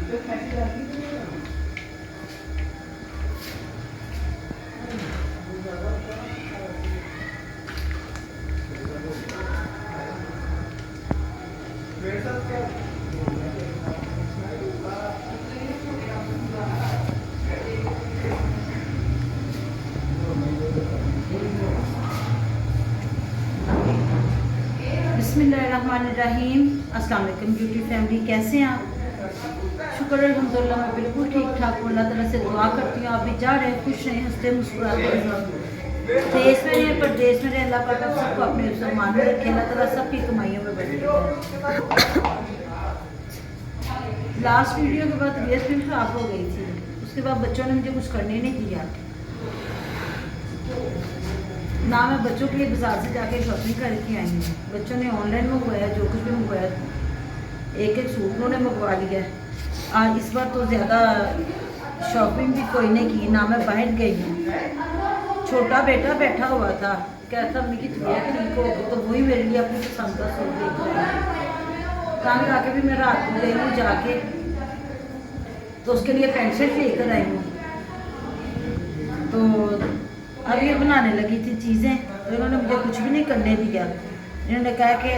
बिस्मिल्लाहिर्रहमानिर्रहीम। अस्सलाम वालेकुम ब्यूटी फैमिली, कैसे हैं आप? शुक्र अल्हम्दुलिल्लाह मैं बिल्कुल ठीक ठाक हूँ। अल्लाह ताला से दुआ करती हूँ आप भी जा रहे हैं, खुश रहें, हंसते मुस्कुराते रहें। देश में रहें परदेश में रहें, अल्लाह पाक आप सबको अपने सम्मान में रखे। अल्लाह ताला सबकी कमाइयों में बरकत दे। लास्ट वीडियो के बाद तबीयत भी खराब हो गई थी, उसके बाद बच्चों ने मुझे कुछ करने नहीं दिया ना। मैं बच्चों के लिए बाजार से जाके शॉपिंग करके आई हूँ। बच्चों ने ऑनलाइन मंगवाया, जो कुछ भी मंगवाया, एक एक सूट उन्होंने मंगवा लिया। और इस बार तो ज़्यादा शॉपिंग भी कोई नहीं की, ना मैं बाहर गई हूँ। छोटा बेटा बैठा हुआ था, कहता मम्मी की तबीयत ठीक होगी, तो वही मेरे लिए अपनी पसंद का सूट देख रहा है। काम जाके भी मैं रात को गई हूँ जाके, तो उसके लिए पेंट शर्ट लेकर आई हूँ। तो अब ये बनाने लगी थी चीज़ें, तो इन्होंने मुझे कुछ भी नहीं करने दिया। इन्होंने कहा कि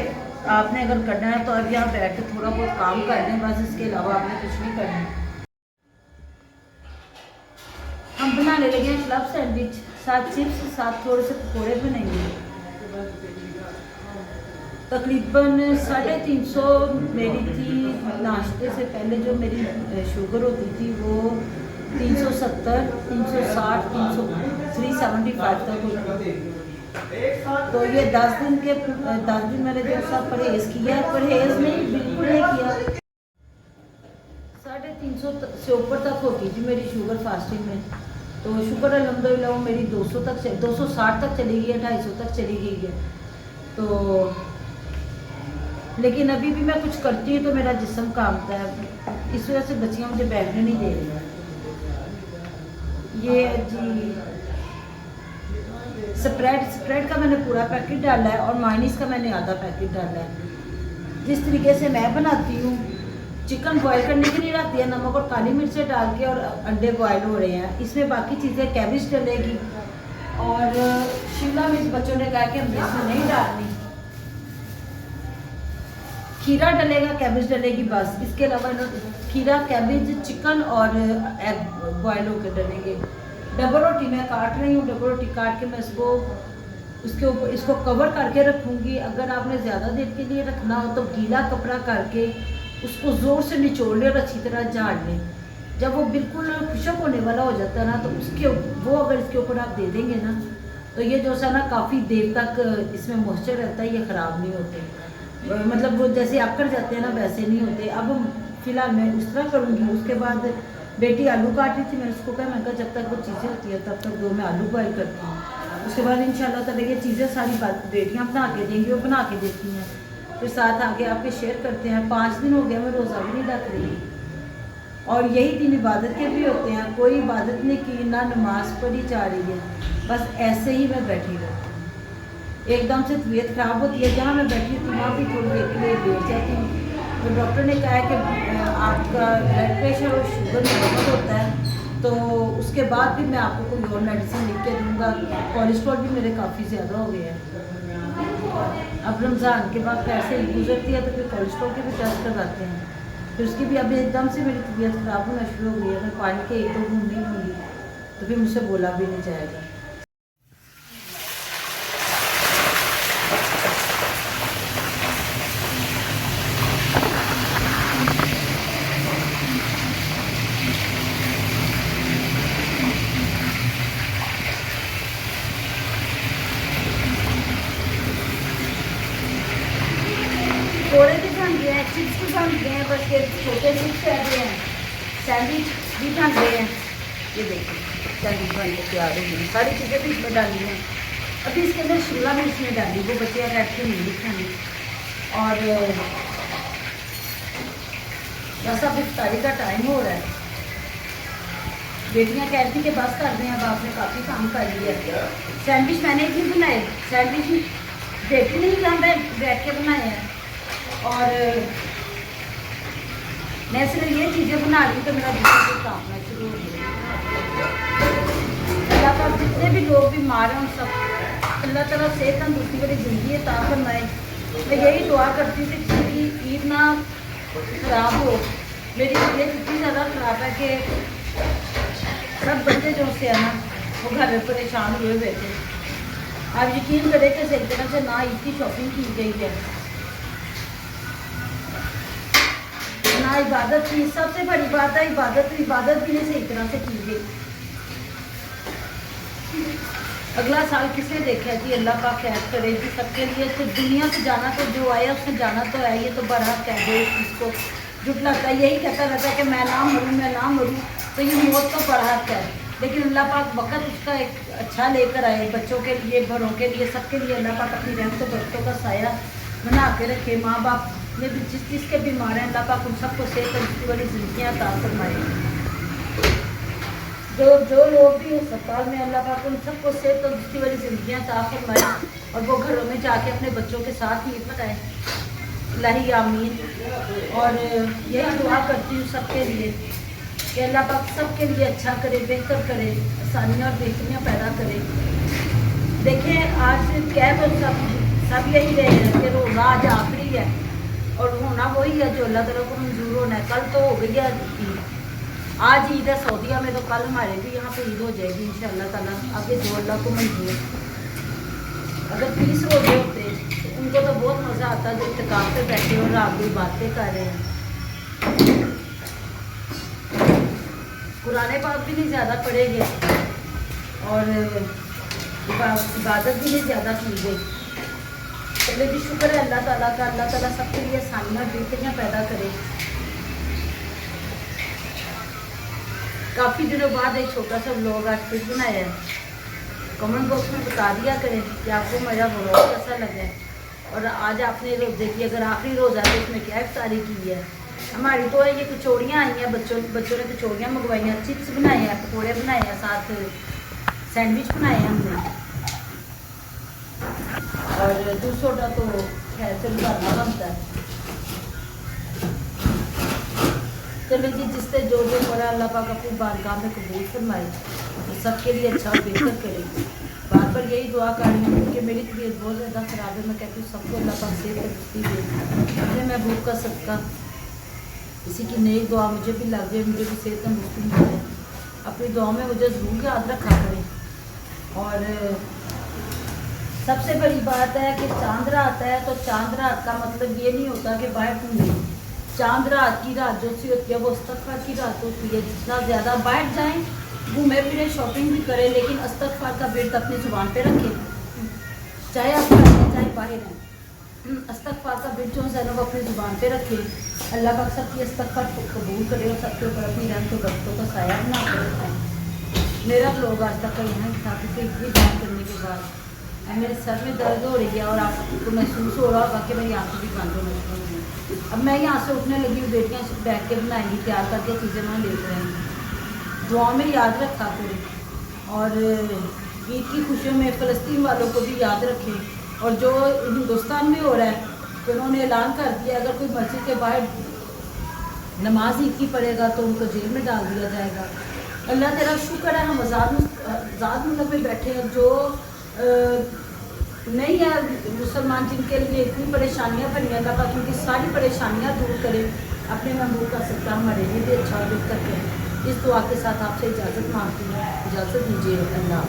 आपने अगर करना है तो अब यहाँ बैठ के थोड़ा बहुत काम कर लें, बस इसके अलावा आपने कुछ नहीं करना। हम बनाने लगे हैं क्लब सैंडविच, साथ चिप्स, साथ थोड़े से पकौड़े बनेंगे। तकरीबन 350 मेरी थी। नाश्ते से पहले जो मेरी शुगर होती थी वो 370, 360, 375 तक होती। तो ये 10 दिन मैंने जो सब परहेज़ किया, परहेज़ नहीं बिल्कुल नहीं किया। 350 से ऊपर तक होती थी मेरी शुगर फास्टिंग में। तो शुगर अल्हम्दुलिल्लाह वो मेरी 200 तक 260 तक चली गई है, 250 तक चली गई है। तो लेकिन अभी भी मैं कुछ करती हूँ तो मेरा जिस्म कामता है, इस वजह से बच्चियाँ मुझे बैठने नहीं दे रही। ये जी स्प्रेड का मैंने पूरा पैकेट डाला है और मायनीस का मैंने आधा पैकेट डाला है। जिस तरीके से मैं बनाती हूँ, चिकन बॉयल करने के लिए रहती है, नमक और काली मिर्च डाल के, और अंडे बॉयल हो रहे हैं। इसमें बाकी चीज़ें कैबिज डलेगी और शिमला मिर्च बच्चों ने कहा कि हम इसमें नहीं डालनी, खीरा डलेगा, कैबिज डलेगी, बस। इसके अलावा खीरा, कैबिज, चिकन और एग बॉयल होकर डलेंगे। डबल रोटी मैं काट रही हूँ, डबल रोटी काट के मैं उसके ऊपर इसको कवर करके रखूँगी। अगर आपने ज़्यादा देर के लिए रखना हो तो गीला कपड़ा करके उसको ज़ोर से निचोड़ लें और अच्छी तरह झाड़ लें। जब वो बिल्कुल खुशक होने वाला हो जाता है ना, तो वो अगर इसके ऊपर आप दे देंगे ना, तो ये जो सा ना काफ़ी देर तक इसमें मॉइस्चर रहता है, ये ख़राब नहीं होते। मतलब वो जैसे आकर जाते हैं ना, वैसे नहीं होते। अब फिलहाल मैं उस तरह करूँगी। उसके बाद बेटी आलू काट रही थी, मैंने उसको कहा, मैं कहा जब तक वो चीज़ें होती है तब तक दो मैं आलू बॉयल करती हूँ। उसके बाद इंशाल्लाह ताला ये चीज़ें सारी बेटियाँ बना के देंगी, वो बना के देती हैं, फिर साथ आगे आपके शेयर करते हैं। 5 दिन हो गया मैं रोज़ा भी नहीं रख रही, और यही दिन इबादत के भी होते हैं। कोई इबादत नहीं की, ना नमाज पढ़ी जा रही है, बस ऐसे ही मैं बैठी रहती हूँ। एकदम से तबीयत ख़राब होती है, जहाँ मैं बैठी हूँ वहाँ भी थोड़ी देर के लिए लेट जाती हूँ। तो डॉक्टर ने कहा है कि आपका ब्लड प्रेशर और शुगर नॉर्मल होता है, तो उसके बाद भी मैं आपको कोई और मेडिसिन लिख के दूँगा। कोलेस्ट्रॉल भी मेरे काफ़ी ज़्यादा हो गए हैं। अब रमज़ान के बाद पैसे गुजरती है तो फिर कोलेस्ट्रॉल के भी टेस्ट करवाते हैं। फिर उसकी भी अभी एकदम से मेरी तबीयत ख़राब होना शुरू हो गई है। मैं पानी के 1-2 घूम नहीं लूँगी तो फिर मुझसे बोला भी नहीं जाएगा। पकौड़े भी बन गए हैं, चिप्स भी बन गए हैं, बस ये छोटे चिप्स रह गए हैं। सैंडविच भी बन गए हैं, ये देखिए सैंडविच बन के तैयार हो गई। सारी चीज़ें भी इसमें डाली हैं। अभी इसके अंदर शिमला मिर्च में डाली, वो बच्चियाँ बैठ के नहीं खानी। और बस अब इफ्तारी का टाइम हो रहा है। बेटियाँ कहती कि बस कर दें, अब आपने काफ़ी काम कर लिया। सैंडविच मैंने ही बनाए, सैंडविच बेटी ने ही काम बैठ के बनाए हैं। और मैं सिर्फ ये चीज़ें बना ली तो मेरा बिल्कुल कांपना शुरू हो गया। अल्लाह पाक जितने भी लोग बीमार हैं उन सब अल्लाह ताला सेहत तंदुरुस्ती वाली ज़िंदगी अता फरमाए। मैं यही दुआ करती हूँ कि किसी की ईद ना ख़राब हो। मेरी तबीयत इतनी ज़्यादा ख़राब है कि सब बच्चे जो से है ना वो घर में परेशान हुए बैठे। आप यकीन करें कि सही तरह से ना ईद की शॉपिंग की गई है, ना इबादत की। सबसे बड़ी बात है इबादत भी नहीं सही तरह से की गई। अगला साल किसने देखा जी? अल्लाह का खैर करे जी सबके लिए। तो दुनिया से जाना तो जो आया उसने जाना तो है, ये तो बड़ा कह दो इसको जुटलाता है, यही कहता रहता है कि मैं ना मरूँ मैं ना मरूँ। तो ये मौत तो बड़ा है, लेकिन अल्लाह पाक वक़्त उसका एक अच्छा लेकर आए बच्चों के लिए, बड़ों के लिए, सबके लिए। अल्लाह पाक अपनी रहमत बरकतों का साया बना के रखे। माँ बाप ने भी जिसके बीमार हैं अल्लाह पाक उन सबको सेहत तंदुरुस्ती वाली ज़िंदगियाँ अता फरमाए। जो लोग भी अस्पताल में अल्लाह पाक उन सबको सेहत तंदुरुस्ती वाली ज़िंदगियाँ अता फरमाए और वो घरों में जाके अपने बच्चों के साथ ईद मनाए। इलाही आमीन। और यही दुआ करती हूँ सबके लिए कि अल्लाह पाक सबके लिए अच्छा करे, बेहतर करे, आसानियाँ और बेहतरियाँ पैदा करे। देखें आज कह तो सब यही रहे हैं कि रोज़ा आज आखिरी है और होना वही है जो अल्लाह ताला को मंजूर होना है। कल तो हो गई है ईद, आज ईद है सऊदीया में, तो कल हमारे भी यहाँ पे ईद हो जाएगी इंशाअल्लाह ताला, आगे जो अल्लाह को मंजूर। अगर 30 रोजे होते तो उनको तो बहुत मज़ा आता जो इत्तिकाफ पे बैठे और रात की बातें कर रहे हैं। कुरान पाक भी नहीं ज़्यादा पढ़ेंगे और इबादत भी नहीं ज़्यादा की गई। पहले भी शुक्र है अल्लाह ताला का, अल्लाह ताला सबके लिए आसानियाँ बेहतरियाँ पैदा करे। काफ़ी दिनों बाद एक छोटा सा व्लॉग आज फिर बनाया है। कमेंट बॉक्स में बता दिया करें कि आपको मेरा व्लॉग कैसा लगा है। और आज आपने रोज़े की अगर आखिरी रोज़ा है तो इसमें क्या इफ्तारी की है। हमारी तो ये कचौड़ियाँ आई हैं, बच्चों ने कचौड़ियाँ मंगवाई हैं, चिप्स बनाए हैं, पकौड़े बनाए हैं, साथ सैंडविच बनाए हैं हमने। और दूसरा तो खैर से बनाना बनता है। चलो जी, जिससे जो पड़ा अल्लाह पाक अपनी बारगाह में कबूल फरमाए, तो सबके लिए अच्छा बेहतर करे। बार बार यही दुआ कर रही हूँ क्योंकि मेरी तबीयत बहुत ज़्यादा ख़राब है। मैं कहती हूँ सबको अल्लाह पाक सेहत तंदुरुस्ती दे। मुझे महबूब का सदका किसी की नई दुआ मुझे भी लग जाए, मुझे भी सेहत तंदुरुस्ती मिल जाए। अपनी दुआ में मुझे ज़रूर याद रखा करें। और सबसे बड़ी बात है कि चांद रात है तो चांद रात का मतलब ये नहीं होता कि बाहर घूमें। चांद रात की रात जो सी होती है वो इस्तग़फ़ार की रात होती है। जितना ज़्यादा बाहर जाएं, घूमें फिरें, शॉपिंग भी करें, लेकिन इस्तग़फ़ार का बिरद अपनी ज़ुबान पे रखें, चाहे आप घर हैं चाहे बाहर हैं। इस्तग़फ़ार का बिरद जो है वो अपनी ज़ुबान पे रखें। अल्लाह पाक सबकी इस्तग़फ़ार को कबूल करे और सबके ऊपर अपनी रहमत और बरकतों का साया बना कर रखें। मेरा लोग आज तक का यहाँ था कि इतनी बात करने के बाद मेरे सर में दर्द हो रही है और आपको महसूस हो रहा होगा कि मेरी आँखें भी बंद होने लगी हैं। अब मैं यहाँ से उठने लगी हूँ, बेटियाँ बैठ के बनाएंगी, तैयार करके चीज़ें मैं ले जाएंगी। दुआ में याद रखा करें और ईद की खुशियों में फ़लस्तीन वालों को भी याद रखें। और जो हिंदुस्तान में हो रहा है तो उन्होंने ऐलान कर दिया अगर कोई मस्जिद के बाहर नमाज ईद की पढ़ेगा तो उनको जेल में डाल दिया जाएगा। अल्लाह तेरा शुक्र है हम आज़ाद मुल्क में बैठे हैं। जो नहीं है मुसलमान जिनके लिए इतनी परेशानियाँ बनी, अल्लाह पाक उनकी सारी परेशानियाँ दूर करे। अपने महबूब का सदका हमारे लिए भी अच्छा और बेहतर करें। इस दुआ के साथ आपसे इजाज़त मांगती हूँ, इजाज़त दीजिए। अल्लाह।